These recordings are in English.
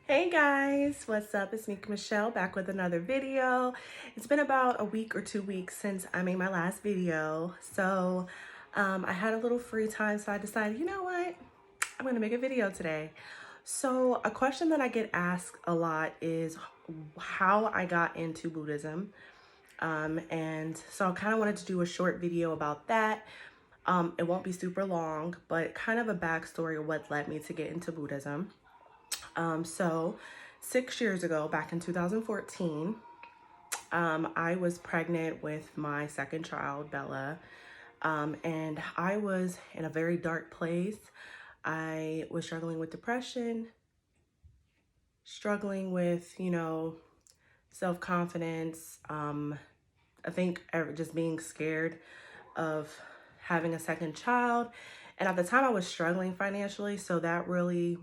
Hey guys, what's up? It's me, Michelle, back with another video. It's been about a week or 2 weeks since I made my last video. So I had a little free time, so I decided, you know what? I'm gonna make a video today. So a question that I get asked a lot is how I got into Buddhism. And so I kind of wanted to do a short video about that. It won't be super long, but kind of a backstory of what led me to get into Buddhism. So 6 years ago, back in 2014, I was pregnant with my second child, Bella, and I was in a very dark place. I was struggling with depression, struggling with, self-confidence. I think just being scared of having a second child. And at the time I was struggling financially, so that really,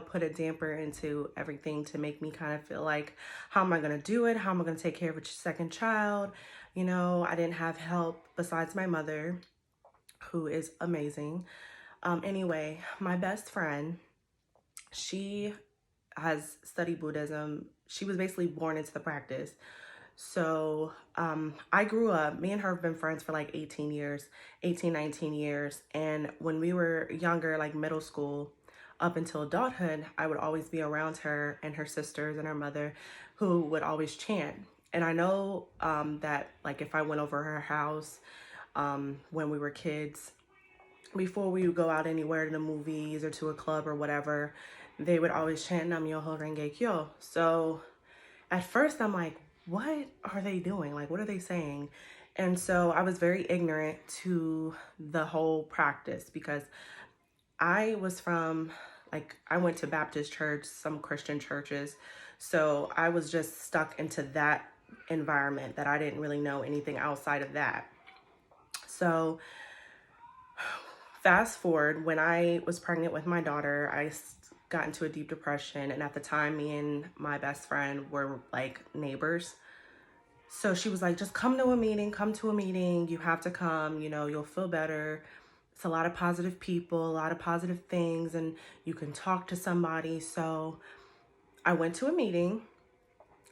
put a damper into everything to make me kind of feel like, how am I going to do it? How am I going to take care of a second child? I didn't have help besides my mother, who is amazing. Anyway, my best friend, she has studied Buddhism. She was basically born into the practice. So I grew up, me and her have been friends for like 18 years, 18, 19 years. And when we were younger, like middle school, up until adulthood, I would always be around her and her sisters and her mother who would always chant. And I know that like if I went over her house when we were kids, before we would go out anywhere to the movies or to a club or whatever, they would always chant Nam Myoho Renge Kyo. So at first I'm like, what are they doing? Like, what are they saying? And so I was very ignorant to the whole practice because I was from, like, I went to Baptist church, some Christian churches. So I was just stuck into that environment that I didn't really know anything outside of that. So fast forward, when I was pregnant with my daughter, I got into a deep depression. And at the time, me and my best friend were like neighbors. So she was like, just come to a meeting, come to a meeting. You have to come, you'll feel better. It's a lot of positive people, a lot of positive things, and you can talk to somebody. So I went to a meeting.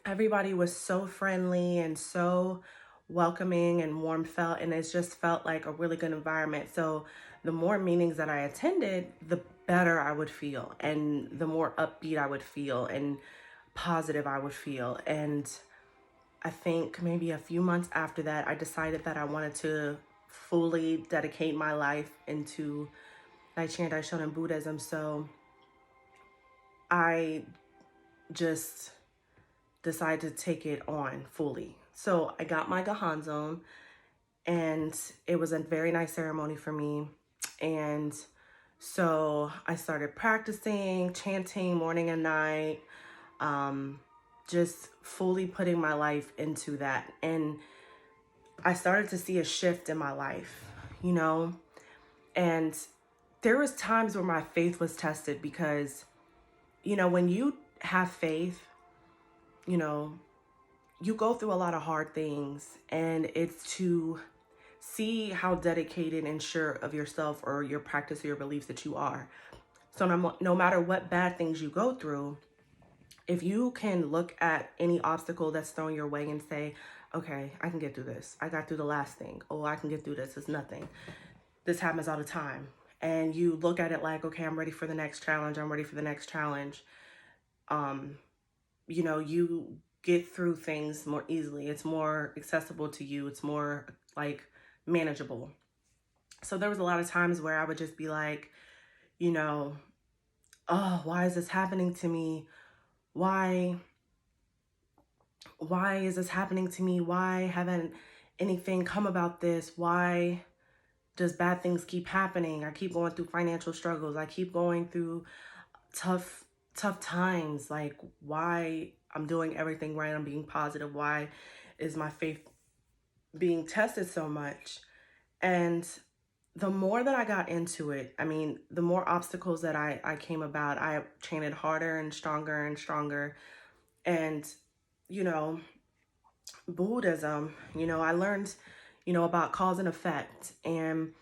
Everybody was so friendly and so welcoming and warm felt, and it just felt like a really good environment. So the more meetings that I attended, the better I would feel, and the more upbeat I would feel and positive I would feel. And I think maybe a few months after that, I decided that I wanted to fully dedicate my life into nichiren, daishonin Buddhism. So I just decided to take it on fully. So I got my Gahanzon, and it was a very nice ceremony for me. And so I started practicing, chanting morning and night, just fully putting my life into that. And I started to see a shift in my life, and there was times where my faith was tested because, when you have faith, you go through a lot of hard things, and it's to see how dedicated and sure of yourself or your practice or your beliefs that you are. So no matter what bad things you go through, if you can look at any obstacle that's thrown your way and say, okay, I can get through this. I got through the last thing. Oh, I can get through this. It's nothing. This happens all the time. And you look at it like, okay, I'm ready for the next challenge. I'm ready for the next challenge. You get through things more easily. It's more accessible to you. It's more like manageable. So there was a lot of times where I would just be like, oh, why is this happening to me? Why is this happening to me? Why haven't anything come about this? Why does bad things keep happening? I keep going through financial struggles. I keep going through tough times. Like, why I'm doing everything right? I'm being positive. Why is my faith being tested so much? And the more that I got into it, the more obstacles that I came about, I chanted harder and stronger and stronger. And, Buddhism, I learned, about cause and effect, and,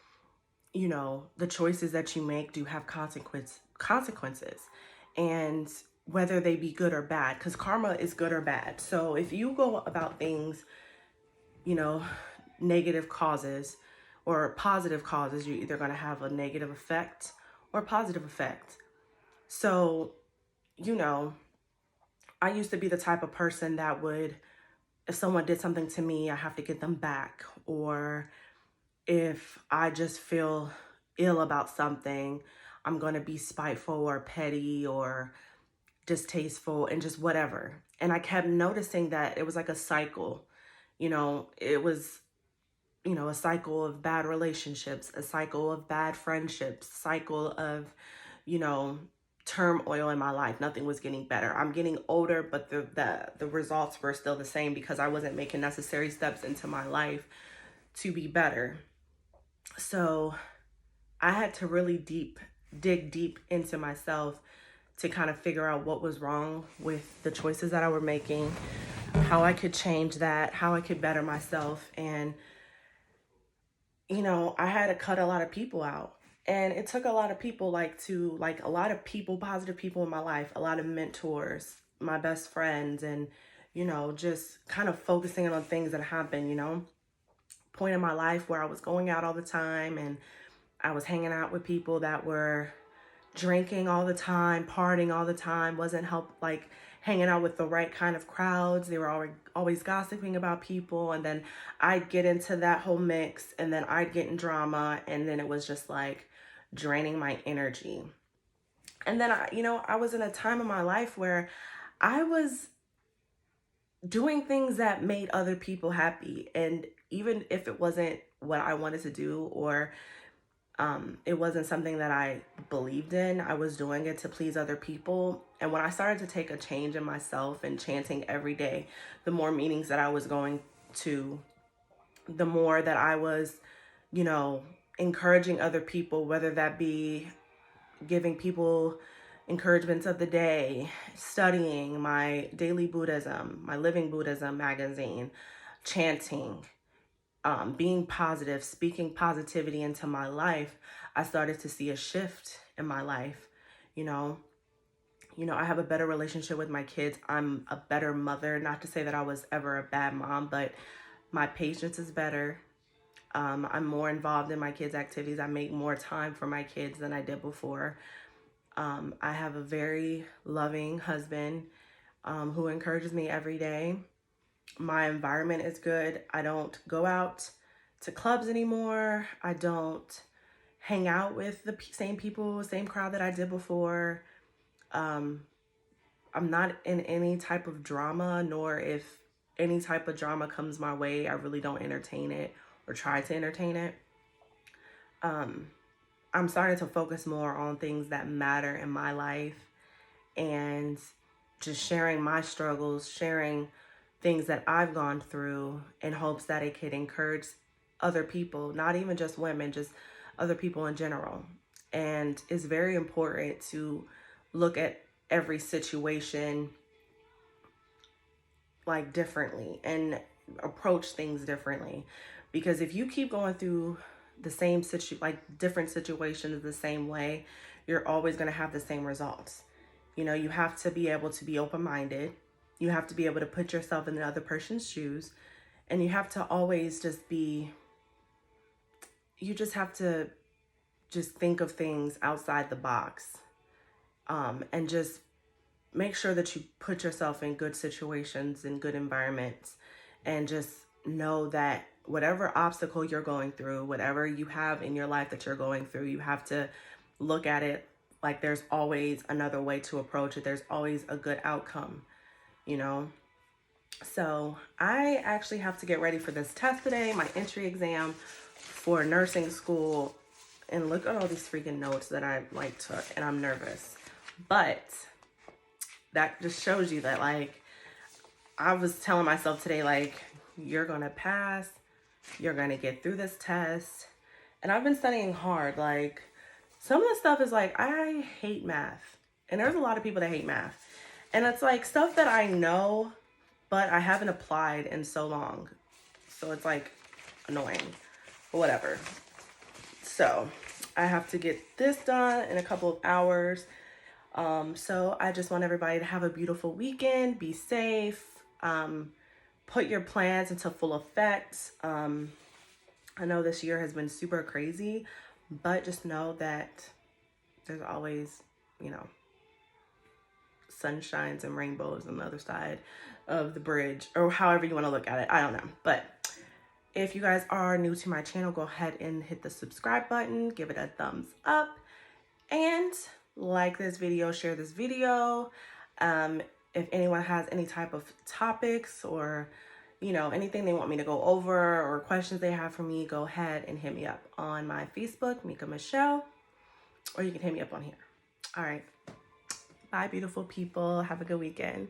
the choices that you make do have consequences. And whether they be good or bad, because karma is good or bad. So if you go about things, you know, negative causes or positive causes, you're either going to have a negative effect or positive effect. So, you know, I used to be the type of person that would, if someone did something to me, I have to get them back. Or if I just feel ill about something, I'm going to be spiteful or petty or distasteful and just whatever. And I kept noticing that it was like a cycle. It was, a cycle of bad relationships, a cycle of bad friendships, cycle of, you know, turmoil in my life. Nothing was getting better. I'm getting older, but the results were still the same because I wasn't making necessary steps into my life to be better. So I had to really dig deep into myself to kind of figure out what was wrong with the choices that I were making, how I could change that, how I could better myself. And, I had to cut a lot of people out. And it took a lot of people, a lot of people, positive people in my life, a lot of mentors, my best friends, and, just kind of focusing on things that happened, point in my life where I was going out all the time and I was hanging out with people that were drinking all the time, partying all the time, wasn't hanging out with the right kind of crowds. They were always gossiping about people. And then I'd get into that whole mix and then I'd get in drama. And then it was just like draining my energy. And then I was in a time in my life where I was doing things that made other people happy. And even if it wasn't what I wanted to do, or it wasn't something that I believed in, I was doing it to please other people. And when I started to take a change in myself and chanting every day, the more meetings that I was going to, the more that I was, encouraging other people, whether that be giving people encouragements of the day, studying my daily Buddhism, my Living Buddhism magazine, chanting, being positive, speaking positivity into my life, I started to see a shift in my life. I have a better relationship with my kids. I'm a better mother. Not to say that I was ever a bad mom, but my patience is better. I'm more involved in my kids' activities. I make more time for my kids than I did before. I have a very loving husband who encourages me every day. My environment is good. I don't go out to clubs anymore. I don't hang out with the same people, same crowd that I did before. I'm not in any type of drama, nor if any type of drama comes my way, I really don't entertain it or try to entertain it. I'm starting to focus more on things that matter in my life and just sharing my struggles, sharing things that I've gone through in hopes that it could encourage other people, not even just women, just other people in general. And it's very important to look at every situation differently and approach things differently. Because if you keep going through the same different situations the same way, you're always going to have the same results. You have to be able to be open-minded. You have to be able to put yourself in the other person's shoes. And you have to always you just have to just think of things outside the box. And just make sure that you put yourself in good situations and good environments. And just know that whatever obstacle you're going through, whatever you have in your life that you're going through, you have to look at it like there's always another way to approach it. There's always a good outcome, So I actually have to get ready for this test today, my entry exam for nursing school. And look at all these freaking notes that I took, and I'm nervous. But that just shows you that I was telling myself today, you're going to pass, you're going to get through this test. And I've been studying hard. Some of the stuff is I hate math. And there's a lot of people that hate math. And it's stuff that I know, but I haven't applied in so long. So it's annoying. But whatever. So I have to get this done in a couple of hours. So I just want everybody to have a beautiful weekend, be safe, put your plans into full effect. I know this year has been super crazy, but just know that there's always, you know, sunshines and rainbows on the other side of the bridge, or however you want to look at it. I don't know. But if you guys are new to my channel, go ahead and hit the subscribe button, give it a thumbs up, and like this video, share this video. If anyone has any type of topics or, you know, anything they want me to go over or questions they have for me, go ahead and hit me up on my Facebook, Mika Michelle, or you can hit me up on here. All right. Bye, beautiful people. Have a good weekend.